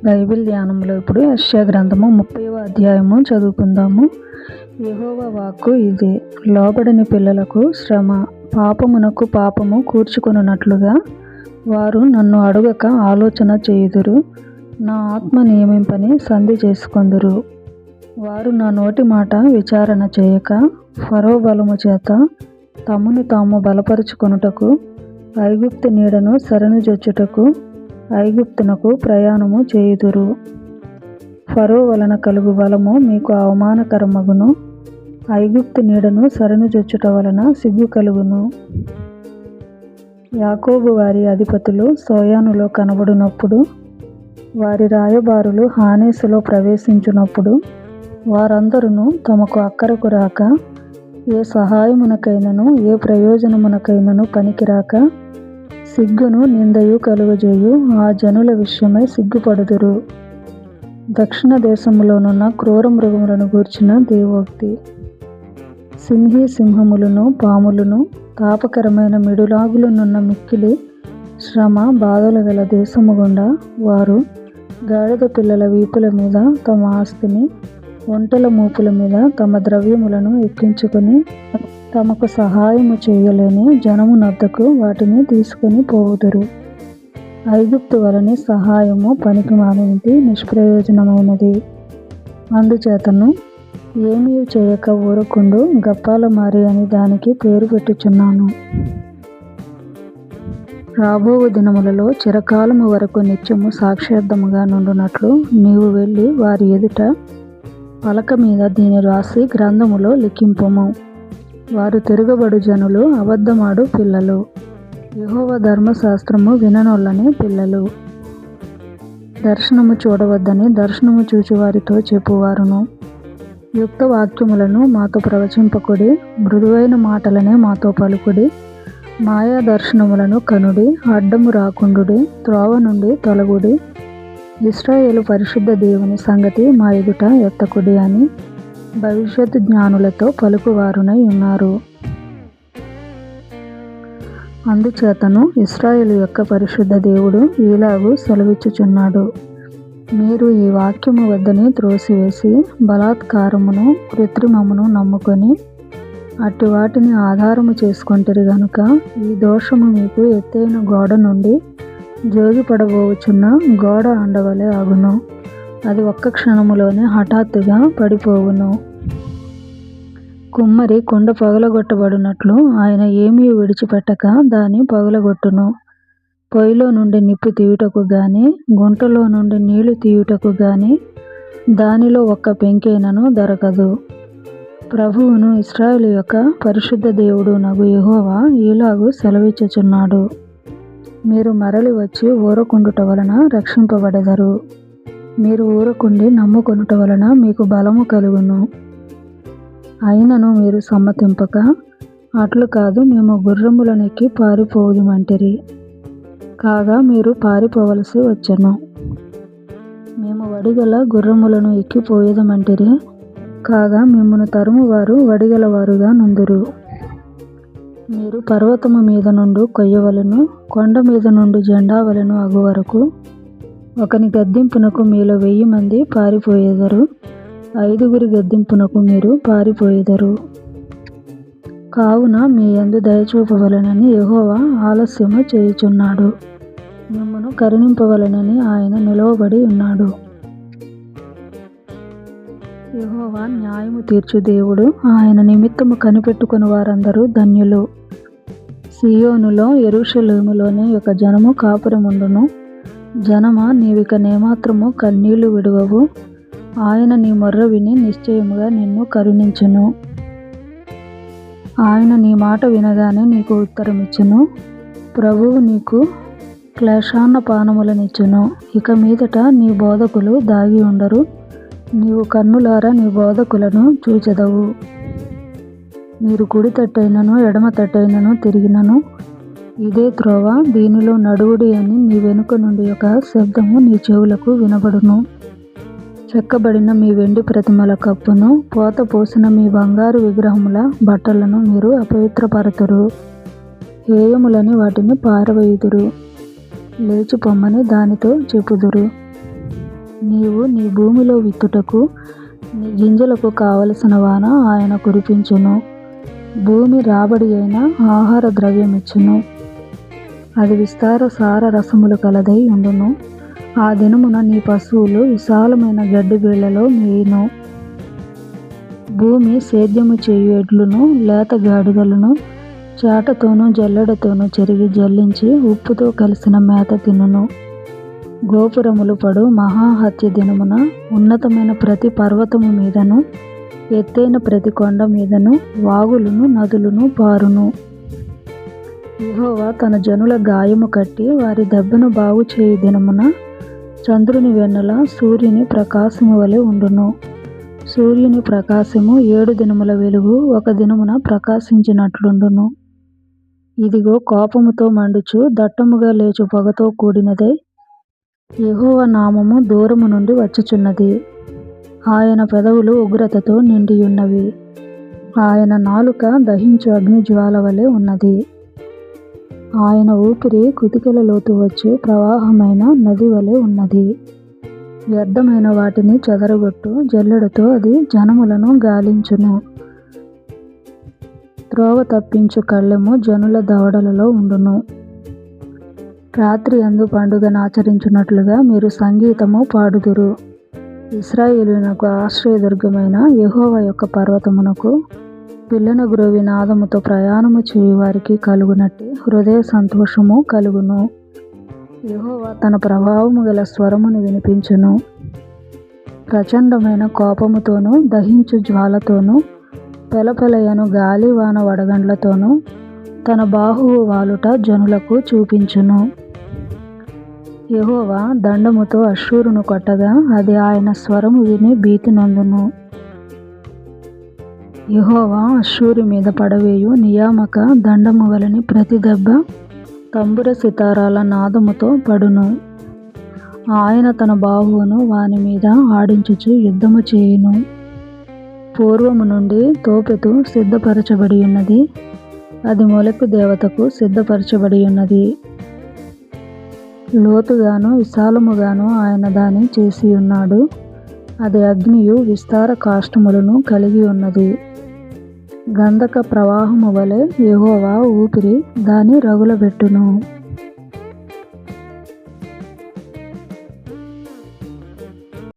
Bible ధ్యానంలో ఇప్పుడు యెషయా గ్రంథము 30వ అధ్యాయము చదువుకుందాము. యెహోవా వాక్కు ఇదే, లోబడని పిల్లలకు శ్రమ, పాపమునకు పాపము కూర్చుకొనున్నట్లుగా వారు నన్ను అడుగక ఆలోచన చేయుదురు, నా ఆత్మ నియమింపని సంధి చేసుకొందురు. వారు నా నోటి మాట విచారణ చేయక ఫరో బలము చేత తమను తాము బలపరుచుకొనుటకు, ఐగుప్తు నీడను శరణుజొచ్చుటకు ఐగుప్తునకు ప్రయాణము చేయుదురు. ఫరో వలన కలుగు బలము మీకు అవమానకరమగును, ఐగుప్తు నీడను శరణుజొచ్చుట వలన సిగ్గు కలుగును. యాకోబు వారి అధిపతులు సోయానులో కనబడినప్పుడు, వారి రాయబారులు హానేసులో ప్రవేశించున్నప్పుడు, వారందరూ తమకు అక్కరకు రాక, ఏ సహాయమునకైనను ఏ ప్రయోజనమునకైనను పనికిరాక, సిగ్గును నిందయు కలుగజేయు ఆ జనుల విషయమై సిగ్గుపడుదురు. దక్షిణ దేశములోనున్న క్రూర మృగములను గూర్చిన దేవోక్తి. సింహములను పాములను తాపకరమైన మిడులాగులునున్న మిక్కిలి శ్రమ బాధలు గల దేశము గుండా వారు గాడిద పిల్లల వీపుల మీద తమ ఆస్తిని, ఒంటెల మూపుల మీద తమ ద్రవ్యములను ఎక్కించుకొని తమకు సహాయము చేయలేని జనము నద్దకు వాటిని తీసుకొని పోవుదురు. ఐగుప్తు వలని సహాయము పనికిమాలినది, నిష్ప్రయోజనమైనది. అందుచేతను ఏమీ చేయక ఊరకుండు గప్పాల మారి అని దానికి పేరు పెట్టుచున్నాను. రాబోవు దినములలో చిరకాలము వరకు నిత్యము సాక్ష్యార్థముగా నుండునట్లు నీవు వెళ్ళి వారి ఎదుట పలక మీద దీని రాసి గ్రంథములో లిఖింపుము. వారు తిరగబడు జనులు, అబద్ధమాడు పిల్లలు, యెహోవా ధర్మశాస్త్రము విననొల్లని పిల్లలు. దర్శనము చూడవద్దని దర్శనము చూచువారితో చెప్పువారును, యుక్త వాక్యములను మాతో ప్రవచింపకుడి, మృదువైన మాటలనే మాతో పలుకుడి, మాయా దర్శనములను కనుడి, అడ్డము రాకుండుడి, త్రోవ నుండి తొలగుడి, ఇశ్రాయేలు పరిశుద్ధ దేవుని సంగతి మా ఎదుట ఎత్తకుడి అని భవిష్యత్ జ్ఞానులతో పలుకువారునై ఉన్నారు. అందుచేతను ఇశ్రాయేలు యొక్క పరిశుద్ధ దేవుడు ఈలాగు సెలవిచ్చుచున్నాడు, మీరు ఈ వాక్యము వద్దని త్రోసివేసి బలాత్కారమును కృత్రిమమును నమ్ముకొని అట్టి వాటిని ఆధారము చేసుకొంటిరి గనుక ఈ దోషము మీకు ఎత్తైన గోడ నుండి జోగిపడబోవుచున్న గోడ అండవలే అగును. అది ఒక్క క్షణములోనే హఠాత్తుగా పడిపోవును. కుమ్మరి కుండ పగలగొట్టబడినట్లు ఆయన ఏమీ విడిచిపెట్టక దాన్ని పగలగొట్టును. పొయ్యిలో నుండి నిప్పు తీయుటకు గాని, గుంటలో నుండి నీళ్లు తీయుటకు గాని దానిలో ఒక్క పెంకైనను దొరకదు. ప్రభువును ఇశ్రాయేలు యొక్క పరిశుద్ధ దేవుడు నగు యెహోవా ఈలాగు సెలవిచ్చుచున్నాడు, మీరు మరలి వచ్చి ఊరకుండుట వలన రక్షింపబడెదరు. మీరు ఊరకుండి నమ్ముకొనుట వలన మీకు బలము కలుగును. అయినను మీరు సమ్మతింపక, అట్లు కాదు మేము గుర్రములనెక్కి పారిపోదుమంటిరి. కాగా మీరు పారిపోవలసి వచ్చెను. మేము వడిగల గుర్రములను ఎక్కిపోయేదమంటిరి. కాగా మిమ్మును తరుమువారు వడిగలవారుగా నుందురు. మీరు పర్వతము మీద నుండి కొయ్యవలెను, కొండ మీద నుండి జెండావలెను అగు వరకు ఒకని గద్దింపునకు మీలో 1000 మంది పారిపోయేదరు, 5 గద్దింపునకు మీరు పారిపోయేదరు. కావున మీ యందు దయచూపవలెనని యెహోవా ఆలస్యము చేయుచున్నాడు, మిమ్మును కరుణింపవలెనని ఆయన నిలువబడి ఉన్నాడు. యెహోవా న్యాయము తీర్చు దేవుడు, ఆయన నిమిత్తము కనిపెట్టుకుని వారందరూ ధన్యులు. సీయోనులో యెరూషలేములోనే ఒక జనము కాపురముండును. జనమా, నీవిక నేమాత్రము కన్నీళ్లు విడువవు. ఆయన నీ మొర్ర విని నిశ్చయముగా నిన్ను కరుణించును. ఆయన నీ మాట వినగానే నీకు ఉత్తరమిచ్చును. ప్రభువు నీకు క్లేశాన్న పానములనిచ్చును. ఇక మీదట నీ బోధకులు దాగి ఉండరు. నీవు కన్నులారా నీ బోధకులను చూచెదవు. మీరు కుడి తట్టైనను ఎడమ తట్టైనను తిరిగినను ఇదే త్రోవ, దీనిలో నడువుడి అని నీ వెనుక నుండి ఒక శబ్దము నీ చెవులకు వినబడును. చెక్కబడిన మీ వెండి ప్రతిమల కప్పును, పోత పోసిన మీ బంగారు విగ్రహముల బట్టలను మీరు అపవిత్రపరతురు. హేయములని వాటిని పారవేయుదురు. లేచి పొమ్మని దానితో చెప్పుదురు. నీవు నీ భూమిలో విత్తుటకు నీ గింజలకు కావలసిన వాన ఆయన కురిపించును. భూమి రాబడి అయిన ఆహార ద్రవ్యమిచ్చును. అది విస్తార సార రసములు కలదై ఉండును. ఆ దినమున నీ పశువులు విశాలమైన గడ్డి బీళ్లలో మేయును. భూమి సేద్యము చేయు ఎడ్లను లేత గాడిదలను చాటతోనూ జల్లెడతోనూ చెరిగి జల్లించి ఉప్పుతో కలిసిన మేత తినును. గోపురములు పడు మహాహత్య దినమున ఉన్నతమైన ప్రతి పర్వతము మీదను ఎత్తైన ప్రతి కొండ మీదను వాగులును నదులను పారును. యెహోవా తన జనుల గాయము కట్టి వారి దెబ్బను బాగు చేయు దినమున చంద్రుని వెన్నెల సూర్యుని ప్రకాశము వలె ఉండును. సూర్యుని ప్రకాశము 7 దినముల వెలుగు ఒక దినమున ప్రకాశించినట్లుండును. ఇదిగో కోపముతో మండుచు దట్టముగా లేచు పొగతో కూడినదై యెహోవా నామము దూరము నుండి వచ్చుచున్నది. ఆయన పెదవులు ఉగ్రతతో నిండియున్నవి. ఆయన నాలుక దహించు అగ్నిజ్వాల వలె ఉన్నది. ఆయన ఊపిరి కుతికెల లోతు వచ్చు ప్రవాహమైన నది వలె ఉన్నది. వ్యర్థమైన వాటిని చెదరగొట్టు జల్లెడతో అది జనములను గాలించును. త్రోవ తప్పించు కళ్ళెము జనుల దవడలలో ఉండును. రాత్రి యందు పండుగను ఆచరించున్నట్లుగా మీరు సంగీతము పాడుదురు. ఇశ్రాయేలునకు ఆశ్రయదుర్గమైన యెహోవా యొక్క పర్వతమునకు పిల్లన గ్రోవి నాదముతో ప్రయాణము చేయువారికి కలుగునట్టి హృదయ సంతోషము కలుగును. యెహోవా తన ప్రభావము గల స్వరమును వినిపించును. ప్రచండమైన కోపముతోనూ దహించు జ్వాలతోనూ పెలపెలయను గాలి వాన వడగండ్లతోనూ తన బాహువు వాలుట జనులకు చూపించును. యెహోవా దండముతో అష్షూరును కొట్టగా అది ఆయన స్వరము విని భీతి నొందును. యెహోవా అష్షూరు మీద పడవేయు నియామక దండము వలని ప్రతి దెబ్బ తంబుర సితారాల నాదముతో పడును. ఆయన తన బాహువును వాని మీద ఆడించుచు యుద్ధము చేయును. పూర్వము నుండి తోపెతు సిద్ధపరచబడి ఉన్నది. అది మొలెకు దేవతకు సిద్ధపరచబడి ఉన్నది. లోతుగాను విశాలముగాను ఆయన దాని చేసి ఉన్నాడు. అది అగ్నియు విస్తార కాష్టములను కలిగి ఉన్నది. గంధక ప్రవాహము వలె యెహోవా ఊపిరి దాని రగులబెట్టును.